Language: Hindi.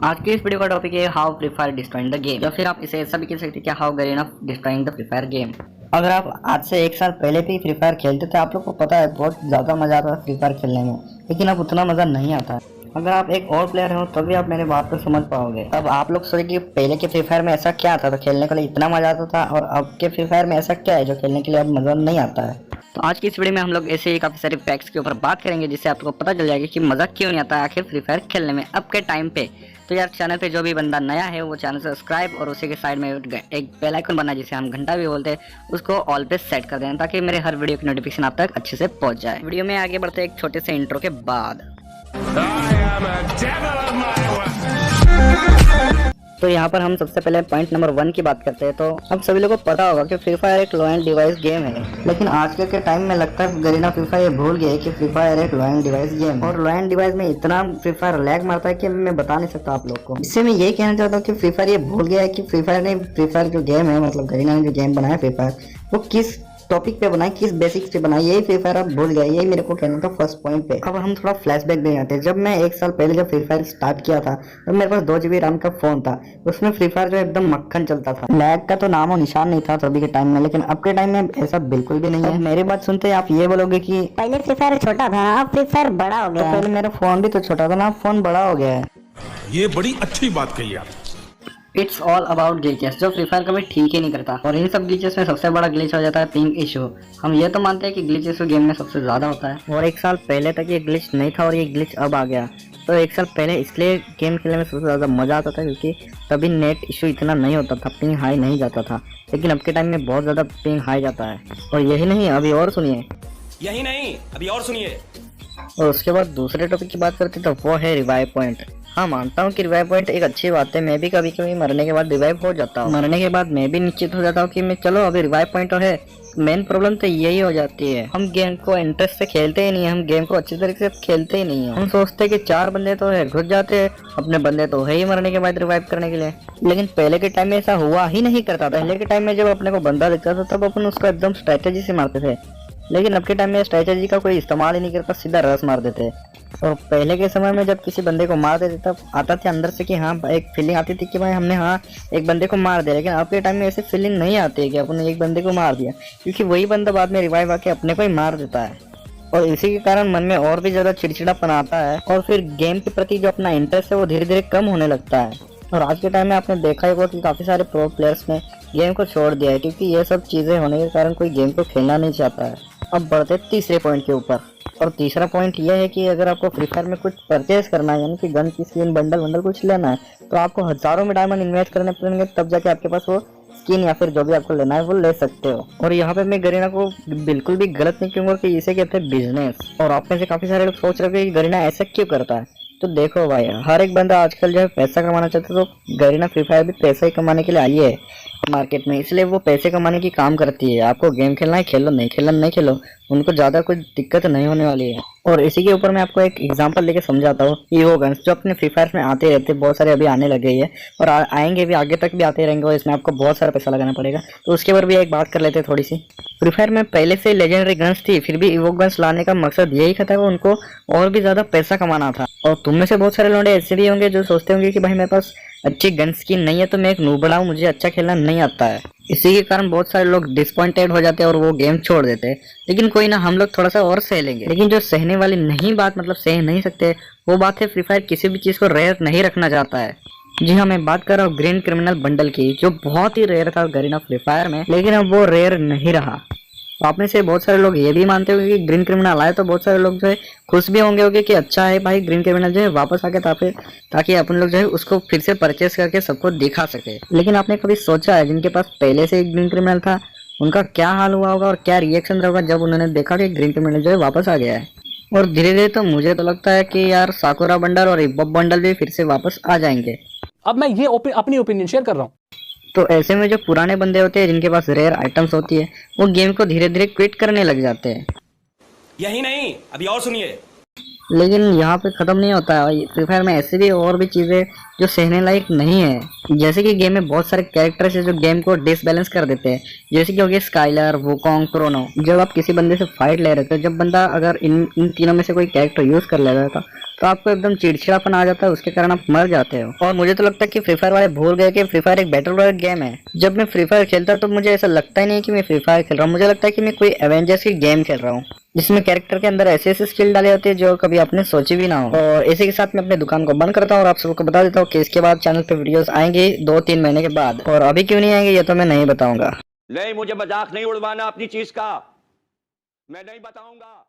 आज की इस वीडियो का टॉपिक है how free fire destroying the game, या फिर आप इसे ऐसा भी कह सकते हैं कि how Garena destroying the free fire game. अगर आप आज से 1 साल पहले भी फ्री फायर खेलते थे, आप लोग को पता है बहुत ज़्यादा मज़ा आता था फ्री फायर खेलने में, लेकिन अब उतना मज़ा नहीं आता। अगर आप एक और प्लेयर हो तभी आप मेरे बात को समझ पाओगे। अब आप लोग सोचे कि पहले के फ्री फायर में ऐसा क्या था तो खेलने के लिए इतना मज़ा आता था, और अब के फ्री फायर में ऐसा क्या है जो खेलने के लिए अब मज़ा नहीं आता है। तो आज की इस वीडियो में हम लोग ऐसे ही काफ़ी सारे फैक्ट्स के ऊपर बात करेंगे, जिससे आपको पता चल जाएगा कि मज़ा क्यों नहीं आता आखिर फ्री फायर खेलने में अब के टाइम पे। तो यार चैनल पे जो भी बंदा नया है वो चैनल सब्सक्राइब और उसी के साइड में एक बेल आइकन बना जिसे हम घंटा भी बोलते हैं, उसको ऑल पे सेट कर देना ताकि मेरे हर वीडियो की नोटिफिकेशन आप तक अच्छे से पहुंच जाए। वीडियो में आगे बढ़ते एक छोटे से इंट्रो के बाद। तो यहाँ पर हम सबसे पहले पॉइंट नंबर 1 की बात करते हैं। तो अब सभी लोगों को पता होगा कि फ्री फायर एक लो एंड डिवाइस गेम है, लेकिन आजकल के टाइम में लगता है गरीना फ्री फायर भूल गया है कि फ्री फायर एक लो एंड डिवाइस गेम है। और लो एंड डिवाइस में इतना फ्री फायर लैग मारता है कि मैं बता नहीं सकता आप लोग को। इससे मैं यही कहना चाहता हूँ कि फ्री फायर ये भूल गया है कि फ्री फायर जो गेम है, मतलब गरीना ने जो गेम बनाया फ्री फायर, वो किस टॉपिक पे बनाई, किस बेसिक्स पे बनाई, यही फ्री फायर अब भूल गया। यही मेरे को कहना था फर्स्ट पॉइंट पे। अब हम थोड़ा फ्लैशबैक दे जाते हैं। जब मैं 1 साल पहले जब फ्री फायर स्टार्ट किया था तो मेरे पास 2 GB रैम का फोन था। उसमें फ्री फायर जो एकदम मक्खन चलता था, लैग का तो नाम और निशान नहीं था सभी के टाइम में, लेकिन अब के टाइम में ऐसा बिल्कुल भी नहीं है। मेरी बात सुनते आप ये बोलोगे कि पहले फ्री फायर छोटा था, अब फ्री फायर बड़ा हो गया। तो पहले मेरा फोन भी तो छोटा था ना, फोन बड़ा हो गया है। ये बड़ी अच्छी बात कही आप। इट्स ऑल अबाउट ग्लिचेस, जो फ्री फायर कभी ठीक ही नहीं करता। और इन सब ग्लिचेस में सबसे बड़ा ग्लिच हो जाता है पिंग इशू। हम ये तो मानते हैं कि ग्लिचेस गेम में सबसे ज्यादा होता है, और 1 साल पहले तक ये ग्लिच नहीं था और ये ग्लिच अब आ गया। तो 1 साल पहले इसलिए गेम खेलने में सबसे ज्यादा मजा आता था क्योंकि तभी नेट इशू इतना नहीं होता था, पिंग हाई नहीं जाता था। लेकिन अब के टाइम में बहुत ज्यादा पिंग हाई जाता है। और यही नहीं, अभी और सुनिए। और उसके बाद दूसरे टॉपिक की बात करते तो वो है रिवाइव पॉइंट। हाँ, मानता हूँ कि रिवाइव पॉइंट एक अच्छी बात है। मैं भी कभी कभी मरने के बाद रिवाइव हो जाता हूँ। मरने के बाद मैं भी निश्चित हो जाता हूँ कि मैं चलो अभी रिवाइव पॉइंट है। मेन प्रॉब्लम तो यही हो जाती है, हम गेम को इंटरेस्ट से खेलते ही नहीं है, हम गेम को अच्छी तरीके से खेलते ही नहीं है। हम सोचते हैं कि 4 बंदे तो है, घुस जाते हैं, अपने बंदे तो है ही मरने के बाद रिवाइव करने के लिए। लेकिन पहले के टाइम में ऐसा हुआ ही नहीं करता था। पहले के टाइम में जब अपने को बंदा दिखता था तब अपन उसको एकदम स्ट्रेटेजी से मारते थे, लेकिन अब के टाइम में स्ट्रेटेजी का कोई इस्तेमाल ही नहीं करता, सीधा रस मार देते। और पहले के समय में जब किसी बंदे को मार देते तब आता था अंदर से कि हाँ, एक फीलिंग आती थी कि भाई हमने हाँ एक बंदे को मार दिया। लेकिन अब के टाइम में ऐसी फीलिंग नहीं आती है कि अपने एक बंदे को मार दिया, क्योंकि वही बंदा बाद में रिवाइव आके अपने को ही मार देता है। और इसी के कारण मन में और भी ज़्यादा चिड़चिड़ापन आता है, और फिर गेम के प्रति जो अपना इंटरेस्ट है वो धीरे धीरे कम होने लगता है। और आज के टाइम में आपने देखा ही होगा कि काफ़ी सारे प्रो प्लेयर्स ने गेम को छोड़ दिया है, क्योंकि ये सब चीज़ें होने के कारण कोई गेम को खेलना नहीं चाहता है। अब बढ़ते तीसरे पॉइंट के ऊपर। और तीसरा पॉइंट यह है कि अगर आपको फ्री फायर में कुछ परचेज करना है, यानी कि गन की स्किन, बंडल कुछ लेना है, तो आपको हजारों में डायमंड इन्वेस्ट करने पड़ेंगे, तब जाके आपके पास वो स्किन या फिर जो भी आपको लेना है वो ले सकते हो। और यहाँ पे मैं गरीना को बिल्कुल भी गलत नहीं कहूँगा कि इसे कहते हैं बिजनेस। और आप में से काफी सारे लोग सोच रहे हैं कि गरीना ऐसा क्यों करता है। तो देखो भाई, हर एक बंदा आजकल जो है पैसा कमाना चाहता है, तो गरीना फ्री फायर भी पैसा ही कमाने के लिए आई है मार्केट में, इसलिए वो पैसे कमाने की काम करती है। आपको गेम खेलना है खेलो, नहीं खेलना नहीं खेलो, उनको ज़्यादा कोई दिक्कत नहीं होने वाली है। और इसी के ऊपर मैं आपको एक एग्जांपल लेके समझाता हूँ। ईवो गन्स जो अपने फ्री फायर में आते रहते हैं, बहुत सारे अभी आने लगे हैं और आएंगे भी, आगे तक भी आते रहेंगे, और इसमें आपको बहुत सारा पैसा लगाना पड़ेगा। तो उसके ऊपर भी एक बात कर लेते हैं थोड़ी सी। फ्री फायर में पहले से लेजेंडरी गन्स थी, फिर भी ईवो गन्स लाने का मकसद यही था कि उनको और भी ज़्यादा पैसा कमाना था। और तुम में से बहुत सारे लोग ऐसे भी होंगे जो सोचते होंगे कि भाई मेरे पास अच्छी गन स्किन नहीं है तो मैं एक नूबड़ा हूँ, मुझे अच्छा खेलना नहीं आता है। इसी के कारण बहुत सारे लोग डिसपॉइंटेड हो जाते हैं और वो गेम छोड़ देते हैं। लेकिन कोई ना, हम लोग थोड़ा सा और सह लेंगे। लेकिन जो सहने वाली नहीं बात, मतलब सह नहीं सकते, वो बात है फ्री फायर किसी भी चीज़ को रेयर नहीं रखना चाहता है। जी हाँ, मैं बात कर रहा हूँ ग्रीन क्रिमिनल बंडल की, जो बहुत ही रेयर था गरीना फ्री फायर में, लेकिन अब वो रेयर नहीं रहा। तो आप में से बहुत सारे लोग ये भी मानते होंगे कि ग्रीन क्रिमिनल आए, तो बहुत सारे लोग जो है खुश भी होंगे कि अच्छा है भाई ग्रीन क्रिमिनल जो है वापस आके, ताकि अपन लोग जो है उसको फिर से परचेस करके सबको दिखा सके। लेकिन आपने कभी सोचा है जिनके पास पहले से एक ग्रीन क्रिमिनल था, उनका क्या हाल हुआ होगा और क्या रिएक्शन रहा होगा जब उन्होंने देखा कि ग्रीन क्रिमिनल जो है वापस आ गया है। और धीरे धीरे तो मुझे तो लगता है कि यार साकुरा बंडल और इबब बंडल भी फिर से वापस आ जाएंगे। अब मैं ये अपनी ओपिनियन शेयर कर रहा हूँ। तो ऐसे में जो पुराने बंदे होते हैं जिनके पास रेयर आइटम्स होती है, वो गेम को धीरे धीरे क्विट करने लग जाते हैं। यही नहीं, अभी और सुनिए। लेकिन यहाँ पे ख़त्म नहीं होता है। फ्री फायर में ऐसी भी और भी चीज़ें जो सहने लायक नहीं है। जैसे कि गेम में बहुत सारे कैरेक्टर्स है जो गेम को डिसबैलेंस कर देते हैं, जैसे कि हो गया स्काइलर, वुकोंग, क्रोनो। जब आप किसी बंदे से फाइट ले रहे थे, जब बंदा अगर इन तीनों में से कोई कैरेक्टर यूज़ कर ले रहा था, तो आपको एकदम चिड़चिड़ापन आ जाता है, उसके कारण आप मर जाते हो। और मुझे तो लगता है कि फ्री फायर वाले भूल गए कि फ्री फायर एक बैटल रॉयल गेम है। जब मैं फ्री फायर खेलता तो मुझे ऐसा लगता ही नहीं कि मैं फ्री फायर खेल रहा हूँ, मुझे लगता है कि मैं कोई एवेंजर्स की गेम खेल रहा हूँ, जिसमें कैरेक्टर के अंदर ऐसे ऐसे स्किल डाले होते हैं जो कभी आपने सोची भी ना हो। और इसी के साथ मैं अपनी दुकान को बंद करता हूँ और आप सबको बता देता हूँ कि इसके बाद चैनल पे वीडियोस आएंगी 2-3 महीने के बाद, और अभी क्यों नहीं आएंगे ये तो मैं नहीं बताऊंगा। नहीं, मुझे मजाक नहीं उड़वाना अपनी चीज का, मैं नहीं बताऊंगा।